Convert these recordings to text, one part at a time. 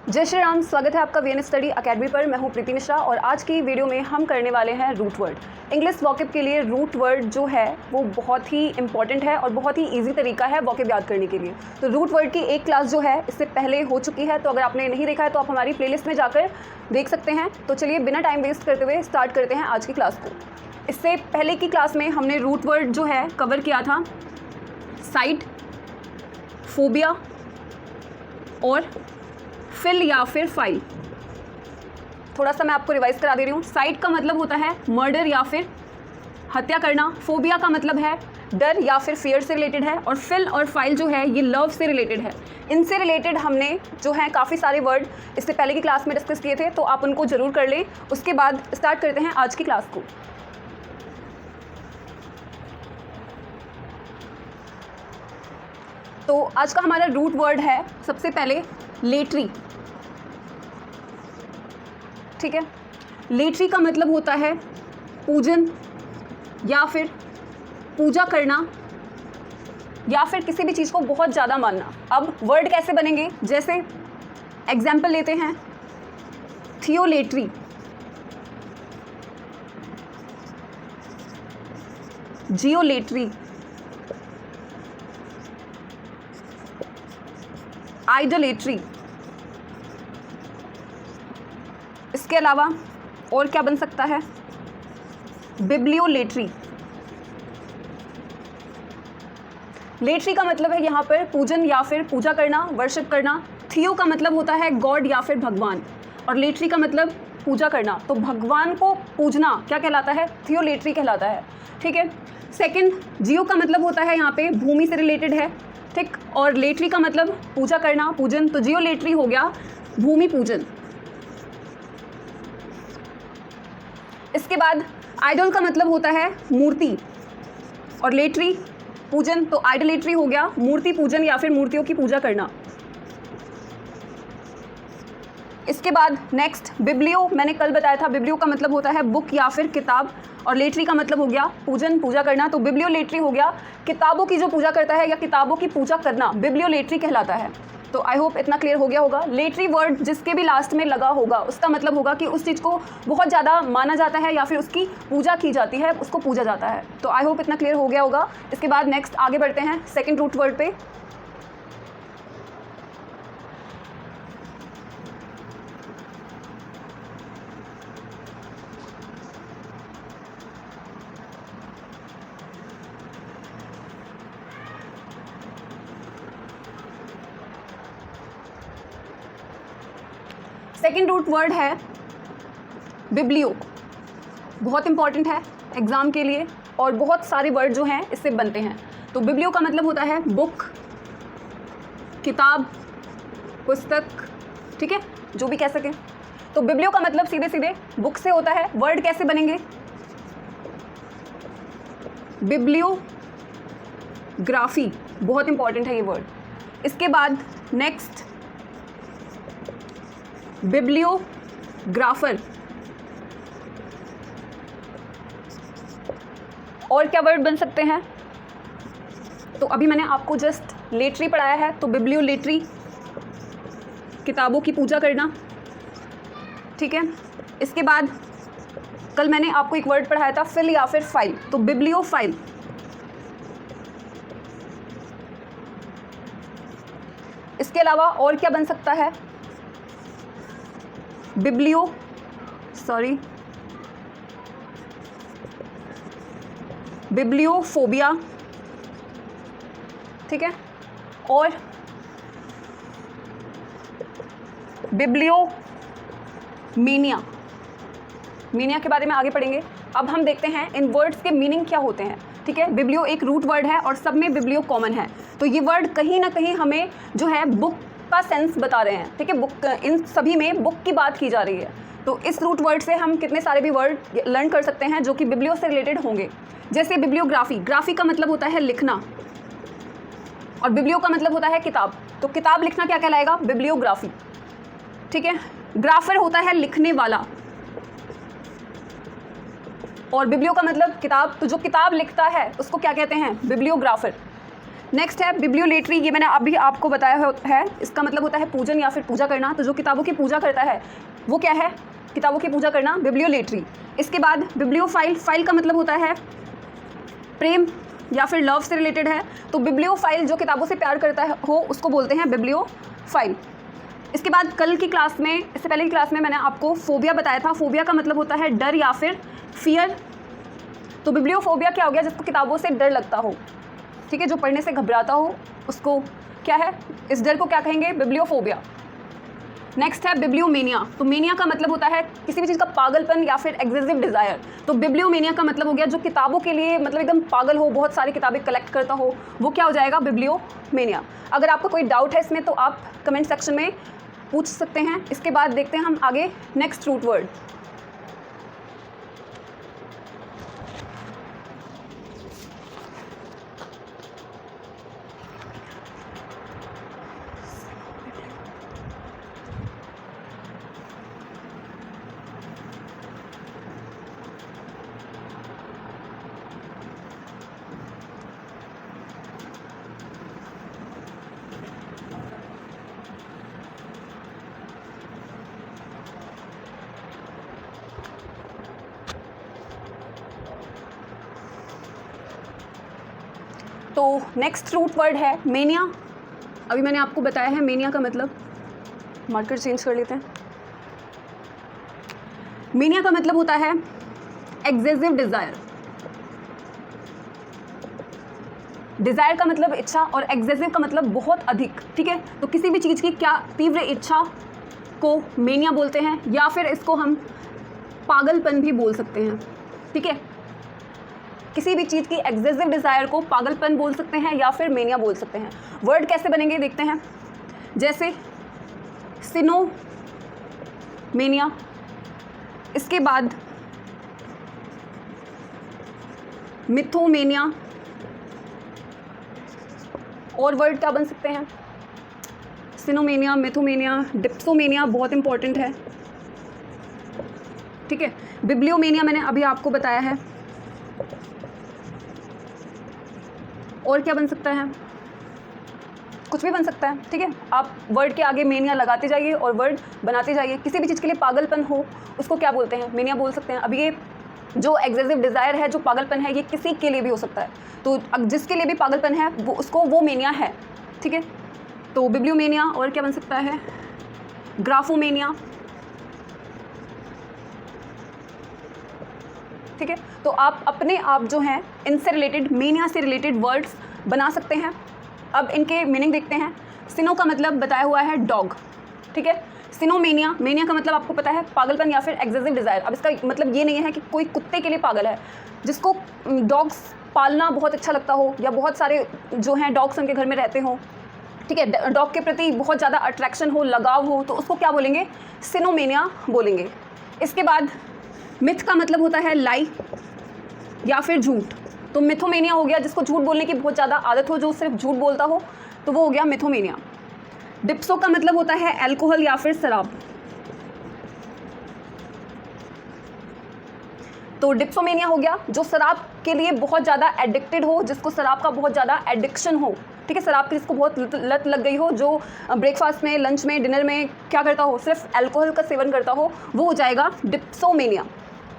जय श्री राम। स्वागत है आपका वीएन स्टडी अकेडमी पर। मैं हूं प्रीति मिश्रा और आज की वीडियो में हम करने वाले हैं रूट वर्ड। इंग्लिश वॉकेब के लिए रूट वर्ड जो है वो बहुत ही इंपॉर्टेंट है और बहुत ही इजी तरीका है वॉकेब याद करने के लिए। तो रूट वर्ड की एक क्लास जो है इससे पहले हो चुकी है, तो अगर आपने नहीं देखा है तो आप हमारी प्लेलिस्ट में जाकर देख सकते हैं। तो चलिए बिना टाइम वेस्ट करते हुए स्टार्ट करते हैं आज की क्लास को। इससे पहले की क्लास में हमने रूट वर्ड जो है कवर किया था साइट, फोबिया और फिल या फिर फाइल। थोड़ा सा मैं आपको रिवाइज करा दे रही हूँ। साइट का मतलब होता है मर्डर या फिर हत्या करना, फोबिया का मतलब है डर या फिर फियर से रिलेटेड है, और फिल और फाइल जो है ये लव से रिलेटेड है। इनसे रिलेटेड हमने जो है काफ़ी सारे वर्ड इससे पहले की क्लास में डिस्कस किए थे, तो आप उनको ज़रूर कर लें। उसके बाद स्टार्ट करते हैं आज की क्लास को। तो आज का हमारा रूट वर्ड है सबसे पहले लेटरी। ठीक है, लेटरी का मतलब होता है पूजन या फिर पूजा करना या फिर किसी भी चीज़ को बहुत ज़्यादा मानना। अब वर्ड कैसे बनेंगे, जैसे एग्जाम्पल लेते हैं थियोलेट्री, जियोलेट्री, आइडोलेट्री। इसके अलावा और क्या बन सकता है, बिब्लियोलेट्री। लेट्री का मतलब है यहाँ पर पूजन या फिर पूजा करना, वर्शिप करना। थियो का मतलब होता है गॉड या फिर भगवान, और लेट्री का मतलब पूजा करना। तो भगवान को पूजना क्या कहलाता है, थियोलेट्री कहलाता है। ठीक है। सेकंड, जियो का मतलब होता है यहाँ पे भूमि से रिलेटेड है। ठीक, और लेट्री का मतलब पूजा करना, पूजन। तो जियोलेट्री हो गया भूमि पूजन। इसके बाद आइडल का मतलब होता है मूर्ति, और लेट्री पूजन। तो आइडोलेट्री हो गया मूर्ति पूजन या फिर मूर्तियों की पूजा करना। इसके बाद नेक्स्ट बिब्लियो, मैंने कल बताया था बिब्लियो का मतलब होता है बुक या फिर किताब, और लेट्री का मतलब हो गया पूजन, पूजा करना। तो बिब्लियोलेट्री हो गया किताबों की जो पूजा करता है या किताबों की पूजा करना, बिब्लियोलेट्री कहलाता है। तो आई होप इतना क्लियर हो गया होगा। लेट्री वर्ड जिसके भी लास्ट में लगा होगा उसका मतलब होगा कि उस चीज़ को बहुत ज़्यादा माना जाता है या फिर उसकी पूजा की जाती है, उसको पूजा जाता है। तो आई होप इतना क्लियर हो गया होगा। इसके बाद नेक्स्ट आगे बढ़ते हैं सेकेंड रूट वर्ड पे। सेकेंड रूट वर्ड है बिब्लियो। बहुत इंपॉर्टेंट है एग्ज़ाम के लिए, और बहुत सारे वर्ड जो हैं इससे बनते हैं। तो बिब्लियो का मतलब होता है बुक, किताब, पुस्तक। ठीक है, जो भी कह सकें। तो बिब्लियो का मतलब सीधे सीधे बुक से होता है। वर्ड कैसे बनेंगे, बिब्लियोग्राफी, बहुत इंपॉर्टेंट है ये वर्ड। इसके बाद नेक्स्ट बिब्लियोग्राफर। और क्या वर्ड बन सकते हैं, तो अभी मैंने आपको जस्ट लेट्री पढ़ाया है, तो बिब्लियोलेट्री किताबों की पूजा करना। ठीक है। इसके बाद कल मैंने आपको एक वर्ड पढ़ाया था फिल या फिर फाइल, तो बिब्लियोफाइल। इसके अलावा और क्या बन सकता है, बिब्लियोफोबिया। ठीक है, और बिब्लियोमेनिया। मीनिया के बारे में आगे पढ़ेंगे। अब हम देखते हैं इन वर्ड्स के मीनिंग क्या होते हैं। ठीक है, बिब्लियो एक रूट वर्ड है और सब में बिब्लियो कॉमन है। तो ये वर्ड कहीं ना कहीं हमें जो है बुक का सेंस बता रहे हैं। ठीक है, बुक, इन सभी में बुक की बात की जा रही है। तो इस रूट वर्ड से हम कितने सारे भी वर्ड लर्न कर सकते हैं जो कि बिब्लियो से रिलेटेड होंगे। जैसे बिब्लियोग्राफी, ग्राफी का मतलब होता है लिखना, और बिब्लियो का मतलब होता है किताब। तो किताब लिखना क्या कहलाएगा, बिब्लियोग्राफी। ठीक है। ग्राफर होता है लिखने वाला, और बिब्लियो का मतलब किताब। तो जो किताब लिखता है उसको क्या कहते हैं, बिब्लियोग्राफर। नेक्स्ट है बिब्लियोलेटरी, ये मैंने अभी आपको बताया है, इसका मतलब होता है पूजन या फिर पूजा करना। तो जो किताबों की पूजा करता है वो क्या है, किताबों की पूजा करना, बिब्लियोलेटरी। इसके बाद बिब्लियोफाइल, फाइल का मतलब होता है प्रेम या फिर लव से रिलेटेड है। तो बिब्लियोफाइल जो किताबों से प्यार करता है हो उसको बोलते हैं बिब्लियोफाइल। इसके बाद कल की क्लास में, इससे पहले की क्लास में मैंने आपको फोबिया बताया था। फोबिया का मतलब होता है डर या फिर फियर। तो बिब्लियोफोबिया क्या हो गया, जिसको किताबों से डर लगता हो, ठीक है, जो पढ़ने से घबराता हो उसको क्या है, इस डर को क्या कहेंगे, बिब्लियोफोबिया। नेक्स्ट है बिब्लियोमेनिया। तो मेनिया का मतलब होता है किसी भी चीज़ का पागलपन या फिर एक्सेसिव डिज़ायर। तो बिब्लियोमेनिया का मतलब हो गया जो किताबों के लिए मतलब एकदम पागल हो, बहुत सारी किताबें कलेक्ट करता हो, वो क्या हो जाएगा, बिब्लियोमेनिया। अगर आपको कोई डाउट है इसमें तो आप कमेंट सेक्शन में पूछ सकते हैं। इसके बाद देखते हैं हम आगे नेक्स्ट रूट वर्ड। तो नेक्स्ट रूट वर्ड है मेनिया। अभी मैंने आपको बताया है मेनिया का मतलब, मार्कर चेंज कर लेते हैं। मेनिया का मतलब होता है एक्सेसिव डिज़ायर। डिज़ायर का मतलब इच्छा और एक्सेसिव का मतलब बहुत अधिक, ठीक है। तो किसी भी चीज़ की क्या तीव्र इच्छा को मेनिया बोलते हैं, या फिर इसको हम पागलपन भी बोल सकते हैं, ठीक है। किसी भी चीज़ की एक्सेसिव डिज़ायर को पागलपन बोल सकते हैं या फिर मेनिया बोल सकते हैं। वर्ड कैसे बनेंगे देखते हैं, जैसे सिनोमेनिया, इसके बाद मिथोमेनिया, और वर्ड क्या बन सकते हैं, सिनोमेनिया, मिथोमेनिया, डिप्सोमेनिया बहुत इंपॉर्टेंट है, ठीक है। बिब्लियोमेनिया मैंने अभी आपको बताया है। और क्या बन सकता है, कुछ भी बन सकता है, ठीक है। आप वर्ड के आगे मेनिया लगाते जाइए और वर्ड बनाते जाइए। किसी भी चीज़ के लिए पागलपन हो उसको क्या बोलते हैं, मेनिया बोल सकते हैं। अब ये जो एक्सेसिव डिज़ायर है, जो पागलपन है, ये किसी के लिए भी हो सकता है। तो जिसके लिए भी पागलपन है वो उसको वो मेनिया है, ठीक है। तो बिब्लियोमेनिया, और क्या बन सकता है, ग्राफोमेनिया, ठीक है। तो आप अपने आप जो हैं इनसे रिलेटेड, मेनिया से रिलेटेड वर्ड्स बना सकते हैं। अब इनके मीनिंग देखते हैं। सिनो का मतलब बताया हुआ है डॉग, ठीक है। सिनोमेनिया, मेनिया का मतलब आपको पता है पागलपन या फिर एक्सेसिव डिज़ायर। अब इसका मतलब ये नहीं है कि कोई कुत्ते के लिए पागल है, जिसको डॉग्स पालना बहुत अच्छा लगता हो, या बहुत सारे जो हैं डॉग्स उनके घर में रहते हों, ठीक है, डॉग के प्रति बहुत ज़्यादा अट्रैक्शन हो, लगाव हो, तो उसको क्या बोलेंगे, सिनोमेनिया बोलेंगे। इसके बाद मिथ का मतलब होता है लाई या फिर झूठ। तो मिथोमेनिया हो गया जिसको झूठ बोलने की बहुत ज़्यादा आदत हो, जो सिर्फ झूठ बोलता हो, तो वो हो गया मिथोमेनिया। डिप्सो का मतलब होता है अल्कोहल या फिर शराब। तो डिप्सोमेनिया हो गया जो शराब के लिए बहुत ज़्यादा एडिक्टेड हो, जिसको शराब का बहुत ज़्यादा एडिक्शन हो, ठीक है। शराब की जिसको बहुत लत लग गई हो, जो ब्रेकफास्ट में, लंच में, डिनर में क्या करता हो, सिर्फ अल्कोहल का सेवन करता हो, वो हो जाएगा डिप्सोमेनिया,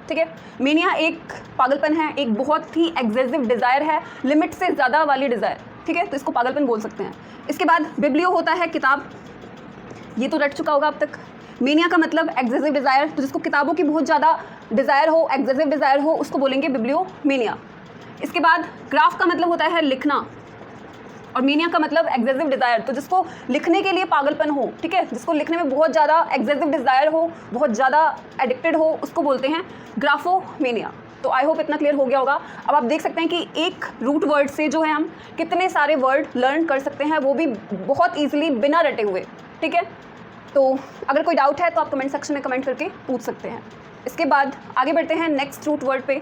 ठीक है। मेनिया एक पागलपन है, एक बहुत ही एक्सेसिव डिज़ायर है, लिमिट से ज़्यादा वाली डिज़ायर, ठीक है। तो इसको पागलपन बोल सकते हैं। इसके बाद बिब्लियो होता है किताब, ये तो रट चुका होगा अब तक। मेनिया का मतलब एक्सेसिव डिज़ायर, तो जिसको किताबों की बहुत ज़्यादा डिज़ायर हो, एक्सेसिव डिज़ायर हो, उसको बोलेंगे बिब्लियोमेनिया। इसके बाद ग्राफ का मतलब होता है लिखना, और मेनिया का मतलब एक्सेसिव डिज़ायर, तो जिसको लिखने के लिए पागलपन हो, ठीक है, जिसको लिखने में बहुत ज़्यादा एक्सेसिव डिज़ायर हो, बहुत ज़्यादा एडिक्टेड हो, उसको बोलते हैं ग्राफोमेनिया। तो आई होप इतना क्लियर हो गया होगा। अब आप देख सकते हैं कि एक रूट वर्ड से जो है हम कितने सारे वर्ड लर्न कर सकते हैं, वो भी बहुत ईजिली बिना रटे हुए, ठीक है। तो अगर कोई डाउट है तो आप कमेंट सेक्शन में कमेंट करके पूछ सकते हैं। इसके बाद आगे बढ़ते हैं नेक्स्ट रूट वर्ड पे।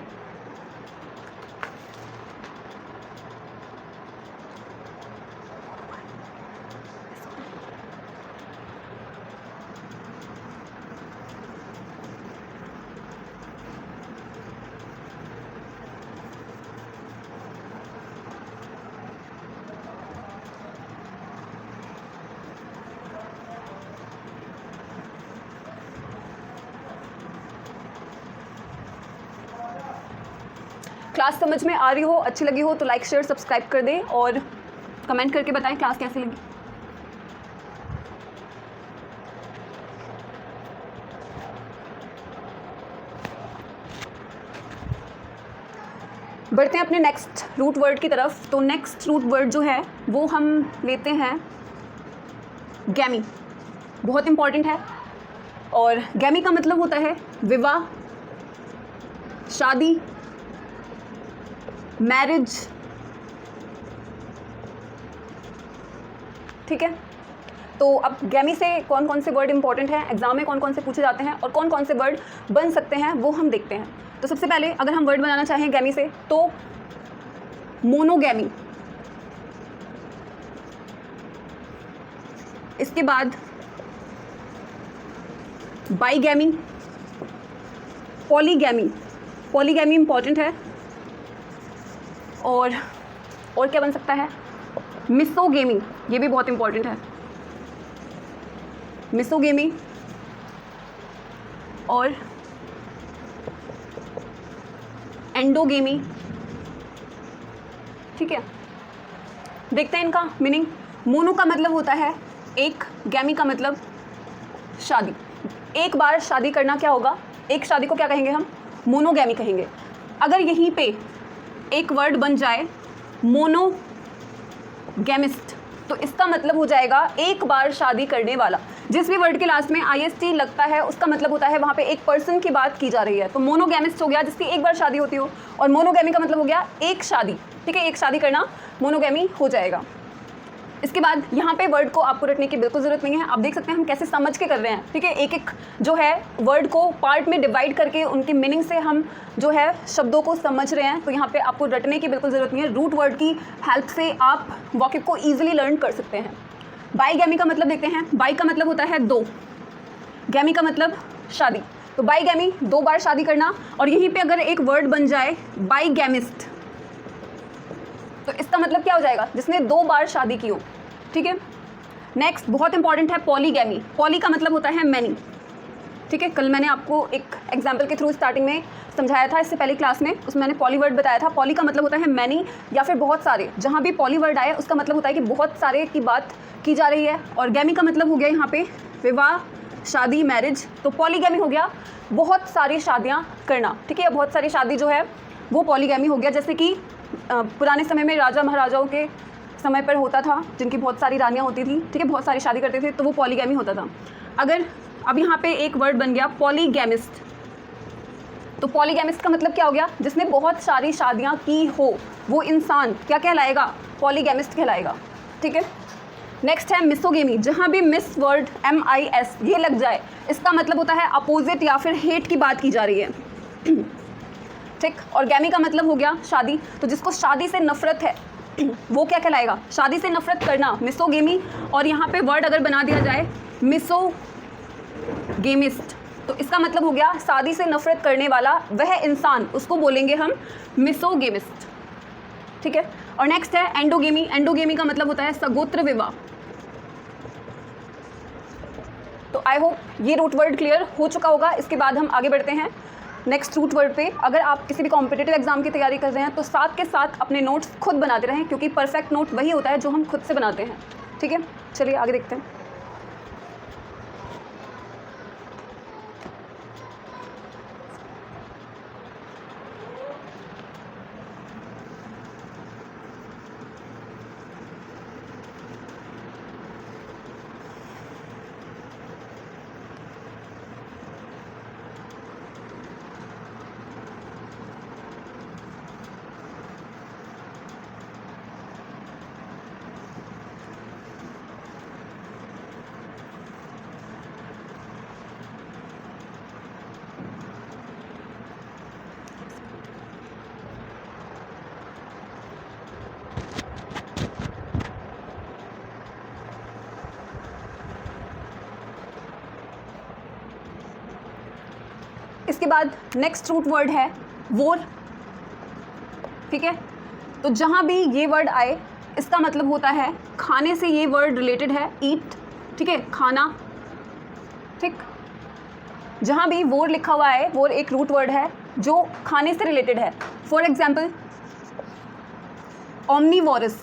क्लास समझ में आ रही हो, अच्छी लगी हो तो लाइक शेयर सब्सक्राइब कर दें और कमेंट करके बताएं क्लास कैसी लगी। बढ़ते हैं अपने नेक्स्ट रूट वर्ड की तरफ। तो नेक्स्ट रूट वर्ड जो है वो हम लेते हैं गैमी। बहुत इम्पॉर्टेंट है और गैमी का मतलब होता है विवाह, शादी, मैरिज। ठीक है, तो अब गैमी से कौन कौन से वर्ड इंपॉर्टेंट हैं, एग्जाम में कौन कौन से पूछे जाते हैं और कौन कौन से वर्ड बन सकते हैं वो हम देखते हैं। तो सबसे पहले अगर हम वर्ड बनाना चाहें गैमी से तो मोनोगैमी, इसके बाद बाईगैमी, पॉलीगैमी। पॉलीगैमी इंपॉर्टेंट है। और क्या बन सकता है, मिसोगेमी, ये भी बहुत इंपॉर्टेंट है, मिसोगेमी। और एंडोगेमी। ठीक है, देखते हैं इनका मीनिंग। मोनो का मतलब होता है एक, गैमी का मतलब शादी, एक बार शादी करना। क्या होगा, एक शादी को क्या कहेंगे हम, मोनोगैमी कहेंगे। अगर यहीं पे एक वर्ड बन जाए मोनोगैमिस्ट तो इसका मतलब हो जाएगा एक बार शादी करने वाला। जिस भी वर्ड के लास्ट में IST लगता है उसका मतलब होता है वहाँ पे एक पर्सन की बात की जा रही है। तो मोनोगैमिस्ट हो गया जिसकी एक बार शादी होती हो, और मोनोगैमी का मतलब हो गया एक शादी। ठीक है, एक शादी करना मोनोगैमी हो जाएगा। इसके बाद यहाँ पे वर्ड को आपको रटने की बिल्कुल ज़रूरत नहीं है। आप देख सकते हैं हम कैसे समझ के कर रहे हैं। ठीक है, एक एक जो है वर्ड को पार्ट में डिवाइड करके उनके मीनिंग से हम जो है शब्दों को समझ रहे हैं। तो यहाँ पे आपको रटने की बिल्कुल ज़रूरत नहीं है। रूट वर्ड की हेल्प से आप वॉकिब को ईजिली लर्न कर सकते हैं। बाईगैमी का मतलब देखते हैं। बाई का मतलब होता है दो, गैमी का मतलब शादी। तो बाईगैमी, दो बार शादी करना। और यहीं पे अगर एक वर्ड बन जाए बाईगैमिस्ट तो इसका मतलब क्या हो जाएगा, जिसने दो बार शादी की हो। ठीक है, नेक्स्ट बहुत इंपॉर्टेंट है पॉलीगैमी। पॉली का मतलब होता है मैनी। ठीक है, कल मैंने आपको एक एग्जाम्पल के थ्रू स्टार्टिंग में समझाया था, इससे पहले क्लास में, उसमें मैंने पॉली वर्ड बताया था। पॉली का मतलब होता है मैनी या फिर बहुत सारे। जहाँ भी पॉली वर्ड आए उसका मतलब होता है कि बहुत सारे की बात की जा रही है। और गैमी का मतलब हो गया यहाँ पे विवाह, शादी, मैरिज। तो पॉलीगैमी हो गया बहुत सारी शादियाँ करना। ठीक है, बहुत सारी शादी जो है वो पॉलीगैमी हो गया। जैसे कि पुराने समय में राजा महाराजाओं के समय पर होता था, जिनकी बहुत सारी रानियाँ होती थी। ठीक है, बहुत सारी शादी करते थे तो वो पॉलीगैमी होता था। अगर अब यहाँ पे एक वर्ड बन गया पॉलीगैमिस्ट, तो पॉलीगैमिस्ट का मतलब क्या हो गया, जिसने बहुत सारी शादियाँ की हो वो इंसान क्या कहलाएगा, पॉलीगैमिस्ट कहलाएगा। ठीक है, नेक्स्ट है मिसोगेमी। जहाँ भी मिस वर्ड MIS ये लग जाए इसका मतलब होता है अपोजिट या फिर हेट की बात की जा रही है। ठीक, और गैमी का मतलब हो गया शादी। तो जिसको शादी से नफरत है वो क्या कहलाएगा, शादी से नफरत करना, मिसोगेमी। और यहाँ पे वर्ड अगर बना दिया जाए मिसोगेमिस्ट तो इसका मतलब हो गया शादी से नफरत करने वाला वह इंसान, उसको बोलेंगे हम मिसोगेमिस्ट। ठीक है, और नेक्स्ट है एंडोगेमी। एंडोगेमी का मतलब होता है सगोत्र विवाह। तो आई होप ये रूट वर्ड क्लियर हो चुका होगा। इसके बाद हम आगे बढ़ते हैं नेक्स्ट रूट वर्ड पे। अगर आप किसी भी कॉम्पिटिटिव एग्जाम की तैयारी कर रहे हैं तो साथ के साथ अपने नोट्स खुद बनाते रहें, क्योंकि परफेक्ट नोट वही होता है जो हम खुद से बनाते हैं। ठीक है, चलिए आगे देखते हैं। इसके बाद नेक्स्ट रूट वर्ड है वोर। ठीक है, तो जहाँ भी ये वर्ड आए इसका मतलब होता है खाने से ये वर्ड रिलेटेड है, ईट। ठीक है, खाना। ठीक, जहाँ भी वोर लिखा हुआ है, वोर एक रूट वर्ड है जो खाने से रिलेटेड है। For example omnivorous,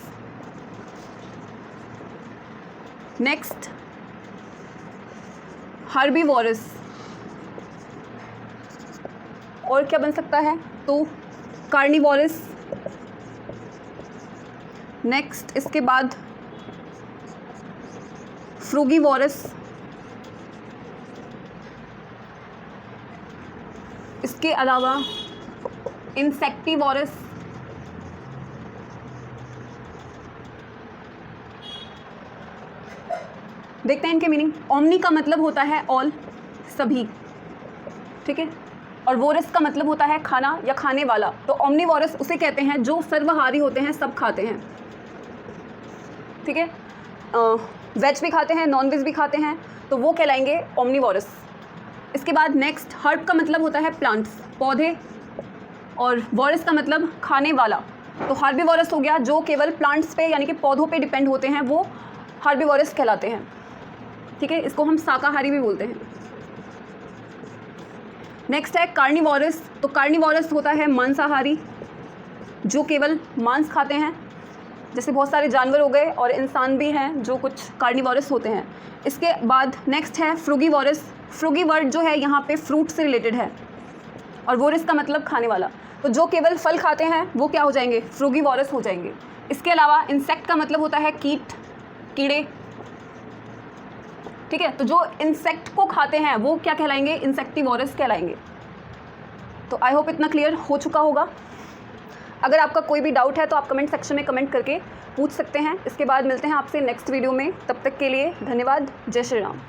next herbivorous, और क्या बन सकता है, तो कार्निवोरस, नेक्स्ट इसके बाद फ्रूगीवोरस, इसके अलावा इंसेक्टिवोरस, देखते हैं इनके मीनिंग। ओमनी का मतलब होता है ऑल, सभी, ठीक है, और वोरस का मतलब होता है खाना या खाने वाला। तो ओमनीवोरस उसे कहते हैं जो सर्वहारी होते हैं, सब खाते हैं, ठीक है, वेज भी खाते हैं, नॉन वेज भी खाते हैं, तो वो कहलाएंगे ओमनीवोरस। इसके बाद नेक्स्ट हर्ब का मतलब होता है प्लांट्स, पौधे, और वोरस का मतलब खाने वाला। तो हर्बीवोरस हो गया जो केवल प्लांट्स पे यानी कि पौधों पे डिपेंड होते हैं, वो हर्बीवोरस कहलाते हैं, ठीक है, इसको हम शाकाहारी भी बोलते हैं। नेक्स्ट है कार्निवोरस। तो कार्निवोरस होता है मांसाहारी, जो केवल मांस खाते हैं, जैसे बहुत सारे जानवर हो गए और इंसान भी हैं जो कुछ कार्निवोरस होते हैं। इसके बाद नेक्स्ट है फ्रूगीवोरस। फ्रूगी वर्ड जो है यहाँ पे फ्रूट से रिलेटेड है, और वोरस का मतलब खाने वाला। तो जो केवल फल खाते हैं वो क्या हो जाएंगे, फ्रूगीवोरस हो जाएंगे। इसके अलावा इंसेक्ट का मतलब होता है कीट, कीड़े, ठीक है, तो जो इंसेक्ट को खाते हैं वो क्या कहलाएंगे, इंसेक्टिवोरस कहलाएंगे। तो आई होप इतना क्लियर हो चुका होगा। अगर आपका कोई भी डाउट है तो आप कमेंट सेक्शन में कमेंट करके पूछ सकते हैं। इसके बाद मिलते हैं आपसे नेक्स्ट वीडियो में, तब तक के लिए धन्यवाद। जय श्री राम।